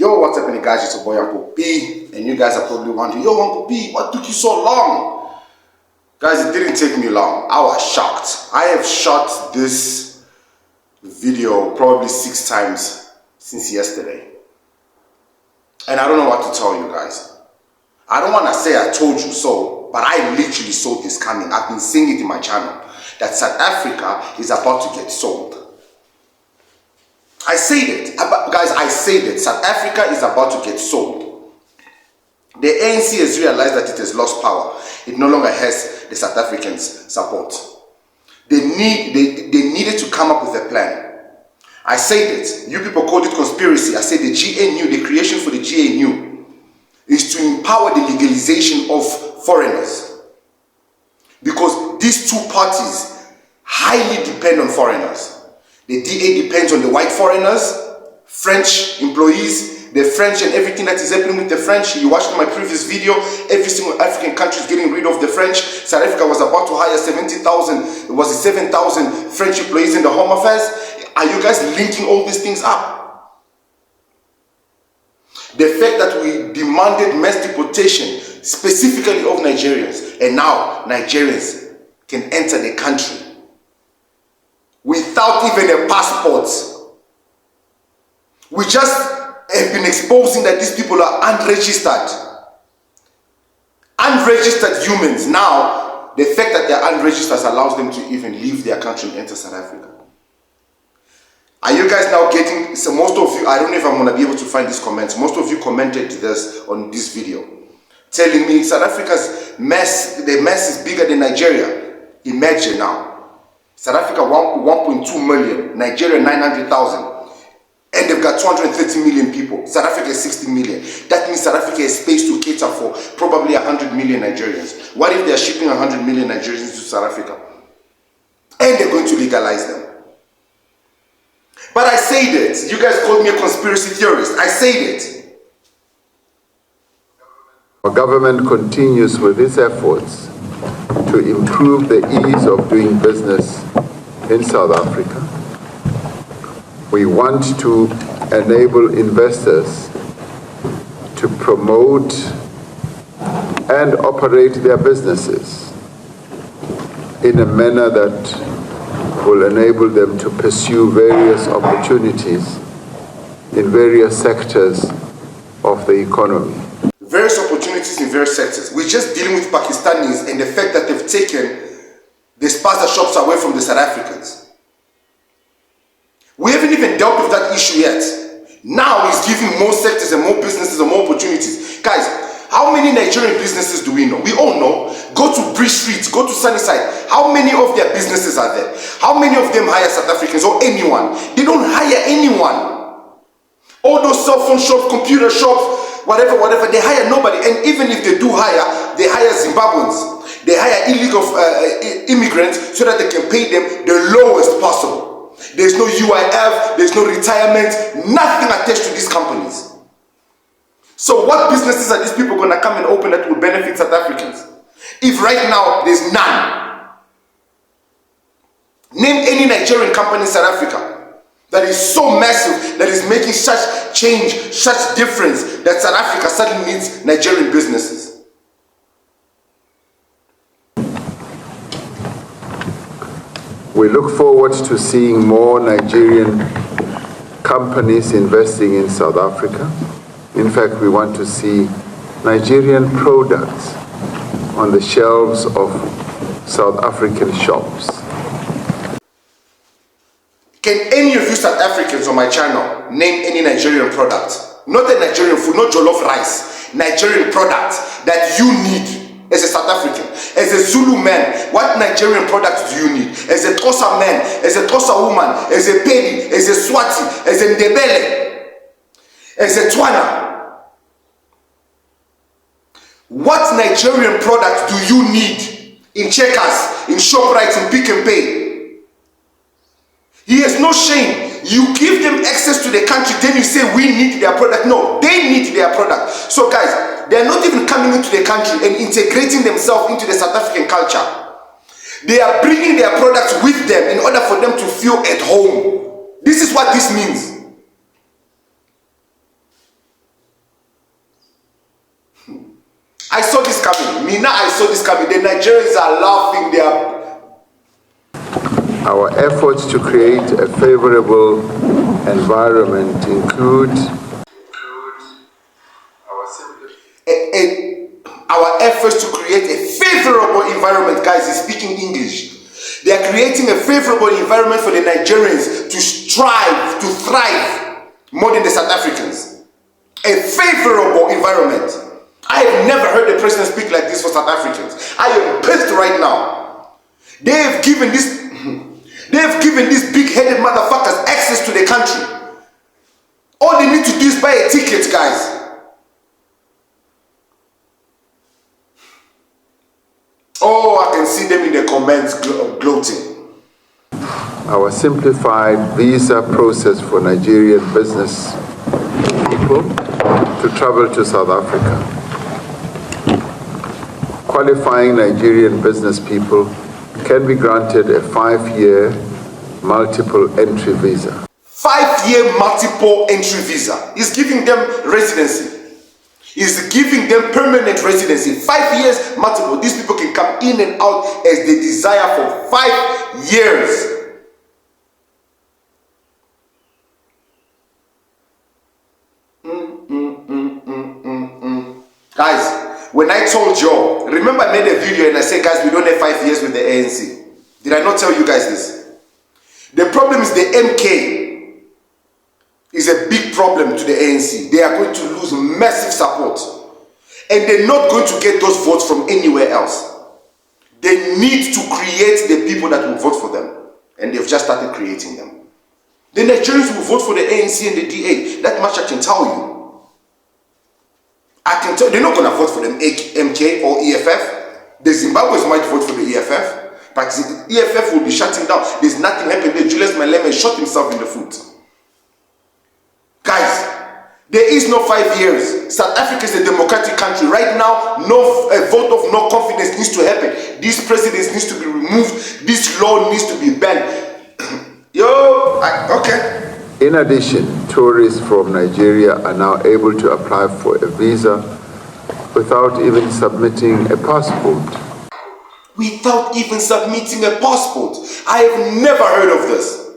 Yo, what's happening, guys? It's your boy Uncle P, and you guys are probably wondering, yo, Uncle P, what took you so long? Guys, it didn't take me long. I was shocked. I have shot this video probably 6 times since yesterday. And I don't know what to tell you guys. I don't want to say I told you so, but I literally saw this coming. I've been saying it in my channel that South Africa is about to get sold. I said it, guys, I said it. South Africa is about to get sold. The ANC has realized that it has lost power. It no longer has the South Africans' support. They needed to come up with a plan. I said it. You people called it conspiracy. I said the GNU, the creation for the GNU, is to empower the legalization of foreigners. Because these two parties highly depend on foreigners. The DA depends on the white foreigners, French employees, the French and everything that is happening with the French. You watched my previous video, every single African country is getting rid of the French. South Africa was about to hire 70,000, it was 7,000 French employees in the Home Affairs. Are you guys linking all these things up? The fact that we demanded mass deportation, specifically of Nigerians, and now Nigerians can enter the country without even a passport. We just have been exposing that these people are unregistered humans. Now, the fact that they're unregistered allows them to even leave their country and enter South Africa. Are you guys now getting, so most of you, I don't know if I'm going to be able to find these comments, most of you commented this on this video, telling me South Africa's mess, the mess is bigger than Nigeria. Imagine now. South Africa 1.2 million, Nigeria 900,000, and they've got 230 million people. South Africa is 60 million. That means South Africa has space to cater for probably 100 million Nigerians. What if they're shipping 100 million Nigerians to South Africa? And they're going to legalize them. But I said it. You guys called me a conspiracy theorist. I said it. Our government continues with its efforts to improve the ease of doing business in South Africa. We want to enable investors to promote and operate their businesses in a manner that will enable them to pursue various opportunities in various sectors of the economy. Various opportunities in various sectors. We're just dealing with Pakistanis and the fact that they've taken the spaza shops away from the South Africans. We haven't even dealt with that issue yet. Now it's giving more sectors and more businesses and more opportunities. Guys, how many Nigerian businesses do we know? We all know. Go to Bridge Street, go to Sunnyside. How many of their businesses are there? How many of them hire South Africans or anyone? They don't hire anyone. All those cell phone shops, computer shops, whatever, they hire nobody. And even if they do hire, they hire Zimbabweans. They hire illegal immigrants so that they can pay them the lowest possible. There's no UIF, there's no retirement, nothing attached to these companies. So what businesses are these people going to come and open that will benefit South Africans? If right now there's none. Name any Nigerian company in South Africa that is so massive, that is making such change, such difference, that South Africa suddenly needs Nigerian businesses. We look forward to seeing more Nigerian companies investing in South Africa. In fact, we want to see Nigerian products on the shelves of South African shops. Can any of you South Africans on my channel name any Nigerian product? Not a Nigerian food, not jollof rice. Nigerian product that you need as a South African, as a Zulu man. What Nigerian product do you need? As a Xhosa man, as a Xhosa woman, as a Pedi, as a Swati, as a Ndebele, as a Tswana. What Nigerian product do you need in Checkers, in ShopRite, in Pick n Pay? He has no shame. You give them access to the country, then you say we need their product. No, they need their product. So guys, they are not even coming into the country and integrating themselves into the South African culture. They are bringing their products with them in order for them to feel at home. This is what this means. I saw this coming. I saw this coming. The Nigerians are laughing. They are. Our efforts to create a favorable environment include our efforts to create a favorable environment, guys, is speaking English. They are creating a favorable environment for the Nigerians to strive, to thrive more than the South Africans. A favorable environment. I have never heard the president speak like this for South Africans. I am pissed right now. They have given these big-headed motherfuckers access to the country. All they need to do is buy a ticket, guys. Oh, I can see them in the comments gloating. Our simplified visa process for Nigerian business people to travel to South Africa. Qualifying Nigerian business people can be granted a 5-year multiple entry visa. 5-year multiple entry visa is giving them residency. Is giving them permanent residency. 5 years multiple. These people can come in and out as they desire for 5 years. Guys, when I told you, remember I made a video and I said, guys, we don't have 5 years with the ANC. Did I not tell you guys this? The problem is the MK is a big problem to the ANC. They are going to lose massive support. And they're not going to get those votes from anywhere else. They need to create the people that will vote for them. And they've just started creating them. The Nigerians will vote for the ANC and the DA. That much I can tell you. I can tell they're not going to vote for them MK or EFF. The Zimbabweans might vote for the EFF. But the EFF will be shutting down. There's nothing happening there. Julius Malema shot himself in the foot. Guys, there is no 5 years. South Africa is a democratic country. Right now, a vote of no confidence needs to happen. This president needs to be removed. This law needs to be banned. Okay. In addition, tourists from Nigeria are now able to apply for a visa without even submitting a passport. Without even submitting a passport. I have never heard of this.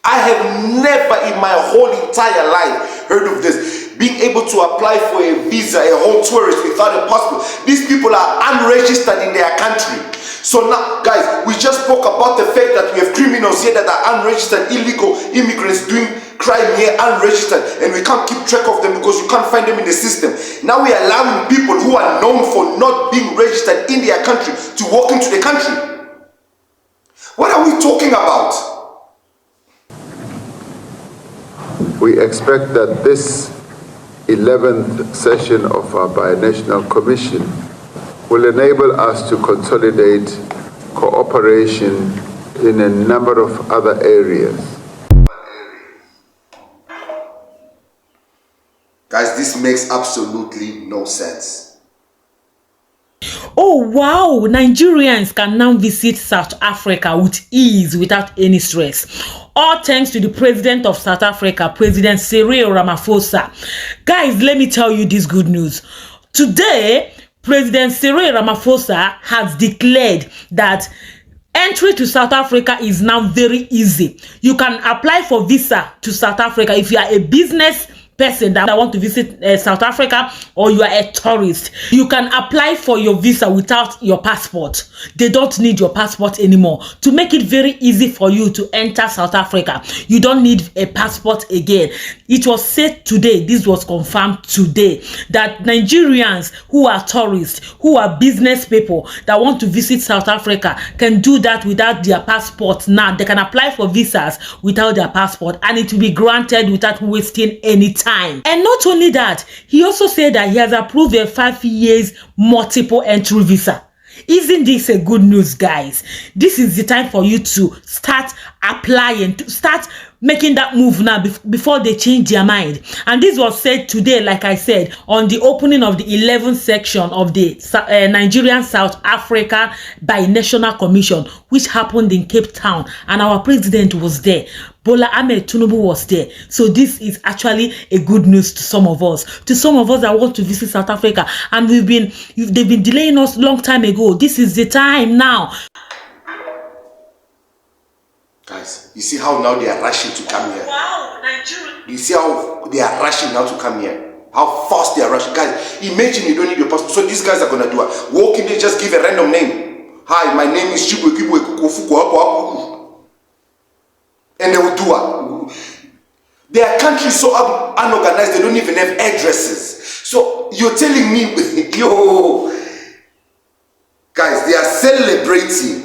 I have never in my whole entire life heard of this. Being able to apply for a visa, a whole tourist without a passport. These people are unregistered in their country. So now, guys, we just spoke about the fact that we have criminals here that are unregistered, illegal immigrants doing crime here, unregistered, and we can't keep track of them because you can't find them in the system. Now we are allowing people who are known for not being registered in their country to walk into the country. What are we talking about? We expect that this 11th session of our Binational Commission will enable us to consolidate cooperation in a number of other areas. Guys, this makes absolutely no sense. Oh wow, Nigerians can now visit South Africa with ease without any stress. All thanks to the president of South Africa, President Cyril Ramaphosa. Guys, let me tell you this good news. Today, President Cyril Ramaphosa has declared that entry to South Africa is now very easy. You can apply for visa to South Africa if you are a business person that want to visit South Africa, or you are a tourist. You can apply for your visa without your passport. They don't need your passport anymore. To make it very easy for you to enter South Africa, you don't need a passport again. It was said today, this was confirmed today, that Nigerians who are tourists, who are business people that want to visit South Africa can do that without their passport. Now they can apply for visas without their passport, and it will be granted without wasting any time. And not only that, he also said that he has approved a 5 years multiple entry visa. Isn't this a good news, guys? This is the time for you to start applying, to start making that move now before they change their mind. And this was said today, like I said, on the opening of the 11th section of the Nigerian South Africa Binational Commission, which happened in Cape Town, and our president was there. Bola Ahmed Tinubu was there. So this is actually a good news to some of us. To some of us that want to visit South Africa, and they've been delaying us long time ago. This is the time now. Guys, you see how now they are rushing to come here? Wow, Nigeria. You see how they are rushing now to come here? How fast they are rushing. Guys, imagine you don't need your passport. So these guys are going to do it. Walk in there, just give a random name. Hi, my name is Chibwe Kibwe Kukufu. And they will do it. Their country is so unorganized, they don't even have addresses. So you're telling me, yo, guys, they are celebrating.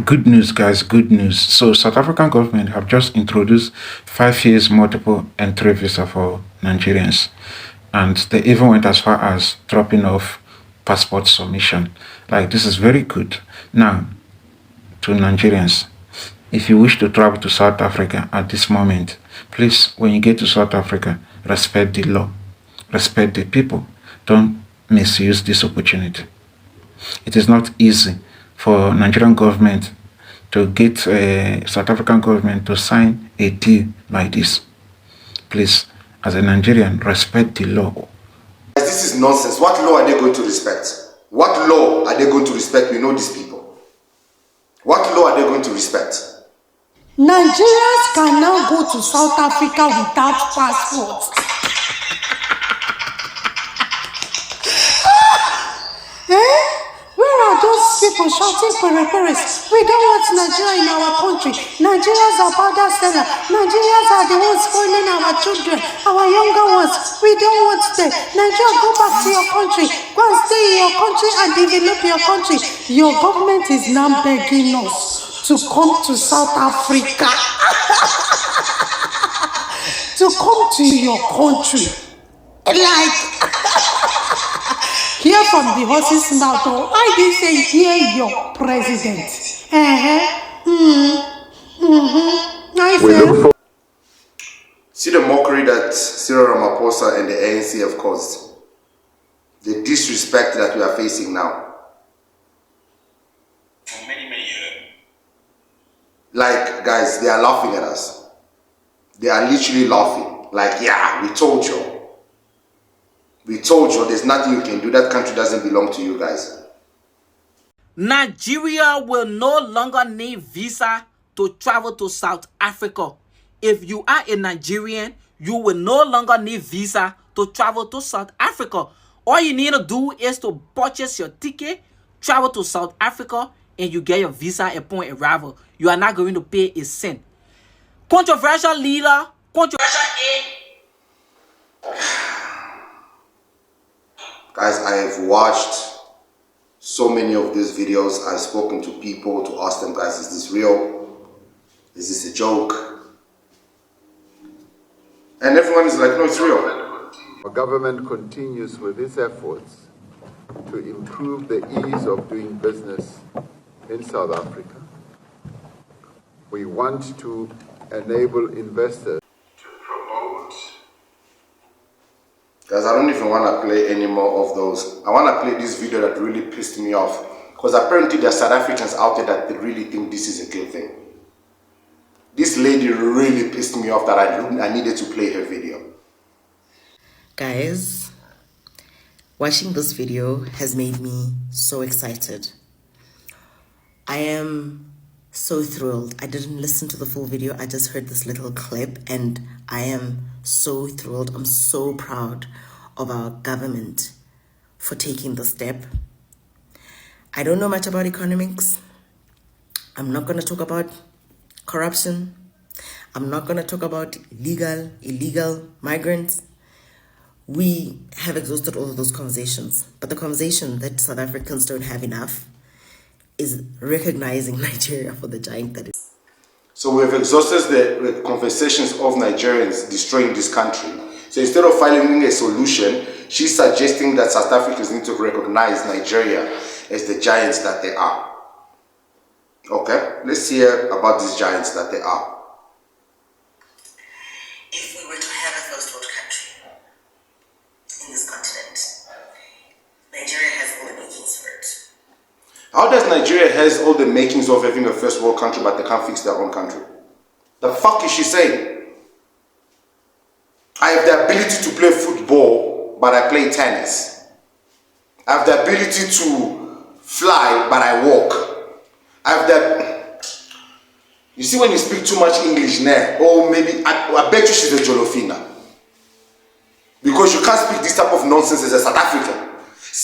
Good news, guys, good news. So South African government have just introduced 5 years multiple entry visa for Nigerians. And they even went as far as dropping off passport submission. Like, this is very good. Now, to Nigerians, if you wish to travel to South Africa at this moment, please, when you get to South Africa, respect the law, respect the people. Don't misuse this opportunity. It is not easy for Nigerian government to get South African government to sign a deal like this. Please, as a Nigerian, respect the law. This is nonsense. What law are they going to respect? What law are they going to respect? We know these people. What law are they going to respect? Nigerians can now go to South Africa without passports. Where are those people shouting pereperes? We don't want Nigeria in our country. Nigerians are powder seller. Nigerians are the ones spoiling our children, our younger ones. We don't want them. Nigeria, go back to your country. Go and stay in your country and develop your country. Your government is now begging us to come to South Africa. To come to your country. Like... Hear from the horse's mouth, or I did say, hear your president. See the mockery that Cyril Ramaphosa and the ANC have caused. The disrespect that we are facing now. For many years. Like, guys, they are laughing at us. They are literally laughing. Like, yeah, we told you. We told you there's nothing you can do. That country doesn't belong to you guys. Nigeria will no longer need visa to travel to South Africa. If you are a Nigerian, you will no longer need visa to travel to South Africa. All you need to do is to purchase your ticket, travel to South Africa, and you get your visa upon arrival. You are not going to pay a cent. Controversial leader, controversial Guys, I have watched so many of these videos. I've spoken to people to ask them, guys, is this real? Is this a joke? And everyone is like, no, it's real. Our government continues with its efforts to improve the ease of doing business in South Africa. We want to enable investors to promote. Guys, I don't even want to play any more of those. I want to play this video that really pissed me off. Because apparently there are South Africans out there that they really think this is a good thing. This lady really pissed me off that I needed to play her video. Guys, watching this video has made me so excited. I am so thrilled. I didn't listen to the full video. I just heard this little clip and I am so thrilled. I'm so proud of our government for taking the step. I don't know much about economics. I'm not going to talk about corruption. I'm not going to talk about legal, illegal migrants. We have exhausted all of those conversations. But the conversation that South Africans don't have enough is recognizing Nigeria for the giant that it is. So we have exhausted the conversations of Nigerians destroying this country. So instead of finding a solution, she's suggesting that South Africans need to recognize Nigeria as the giants that they are. Okay, let's hear about these giants that they are. If we were to have a first world country in this continent, Nigeria has all the makings for it. How does Nigeria has all the makings of having a first world country but they can't fix their own country? The fuck is she saying? I have the ability to play football, but I play tennis. I have the ability to fly, but I walk. I have the... You see when you speak too much English now, or maybe, I bet you she's a Jolofina. Because you can't speak this type of nonsense as a South African.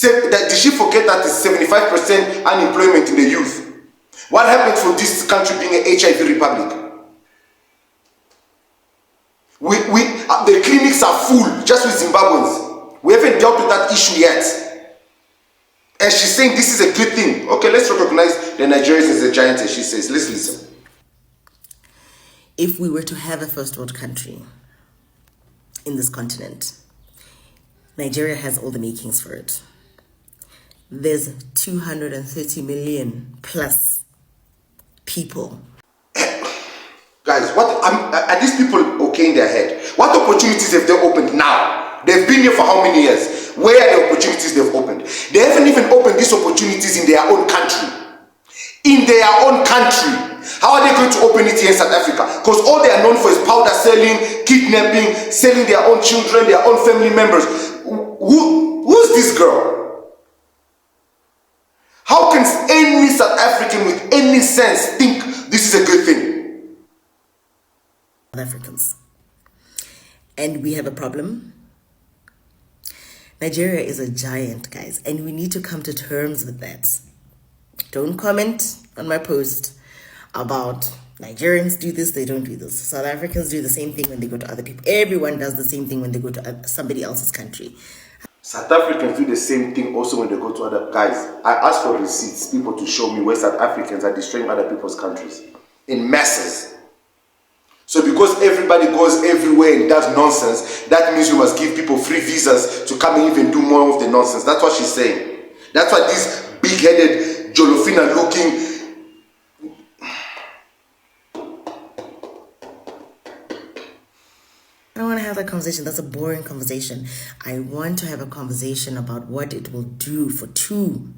Did she forget that it's 75% unemployment in the youth? What happened for this country being an HIV republic? The clinics are full just with Zimbabweans. We haven't dealt with that issue yet. And she's saying this is a good thing. Okay, let's recognize the Nigerians as a giantess. She says, let's listen. If we were to have a first world country in this continent, Nigeria has all the makings for it. There's 230 million plus people. Guys, are these people okay in their head? What opportunities have they opened now? They've been here for how many years? Where are the opportunities they've opened? They haven't even opened these opportunities in their own country. In their own country. How are they going to open it here in South Africa? Because all they are known for is powder selling, kidnapping, selling their own children, their own family members. Who's this girl? How can any South African with any sense think this is a good thing? Africans. And we have a problem. Nigeria is a giant, guys, and we need to come to terms with that. Don't comment on my post about Nigerians do this, they don't do this. South Africans do the same thing when they go to other people. Everyone does the same thing when they go to somebody else's country. South Africans do the same thing also when they go to other guys. I ask for receipts, people to show me where South Africans are destroying other people's countries in masses. So because everybody goes everywhere and does nonsense, that means you must give people free visas to come and even do more of the nonsense. That's what she's saying. That's what this big-headed, Jolofina looking... I don't want to have that conversation. That's a boring conversation. I want to have a conversation about what it will do for two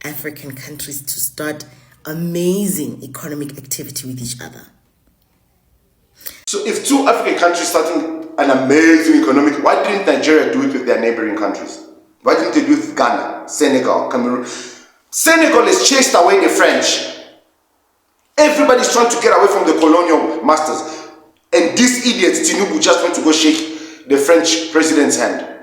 African countries to start amazing economic activity with each other. So if two African countries starting an amazing economic, why didn't Nigeria do it with their neighboring countries? Why didn't they do it with Ghana, Senegal, Cameroon? Senegal has chased away the French. Everybody's trying to get away from the colonial masters. And this idiot, Tinubu, just went to go shake the French president's hand.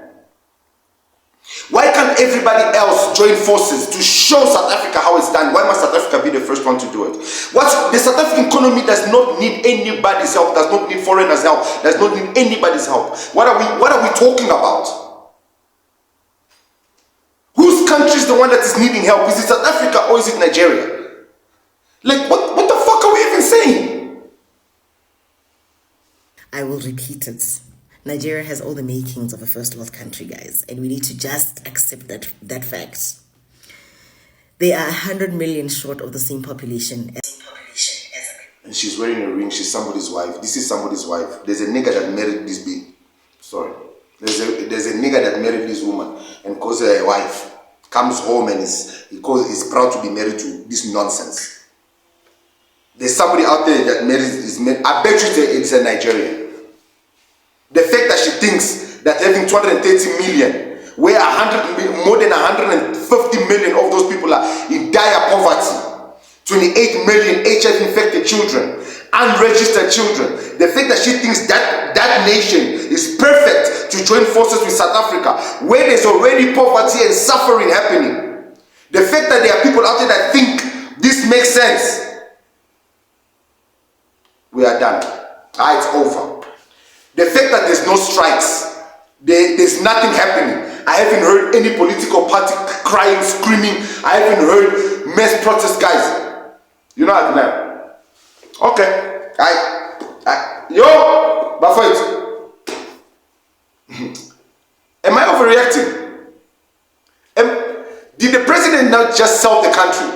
Why can't everybody else join forces to show South Africa how it's done? Why must South Africa be the first one to do it? The South African economy does not need anybody's help, does not need foreigners' help, does not need anybody's help. What are we talking about? Whose country is the one that is needing help? Is it South Africa or is it Nigeria? Like, what the fuck are we even saying? I will repeat it. Nigeria has all the makings of a first world country, guys, and we need to just accept that fact. They are 100 million short of the same population as and she's wearing a ring. She's somebody's wife. This is somebody's wife. There's a nigga that married this big. Sorry. There's a nigga that married this woman and calls her a wife. Comes home and is proud to be married to this nonsense. There's somebody out there that marries. I bet you it's a Nigerian. The fact that she thinks that having 230 million, where more than 150 million of those people are in dire poverty, 28 million HIV-infected children, unregistered children, the fact that she thinks that nation is perfect to join forces with South Africa, where there's already poverty and suffering happening, the fact that there are people out there that think this makes sense, we are done. It's over. The fact that there's no strikes, there's nothing happening. I haven't heard any political party crying, screaming. I haven't heard mass protest, guys. You know what, man? Okay. Yo, Buffett. Am I overreacting? Did the president not just sell the country?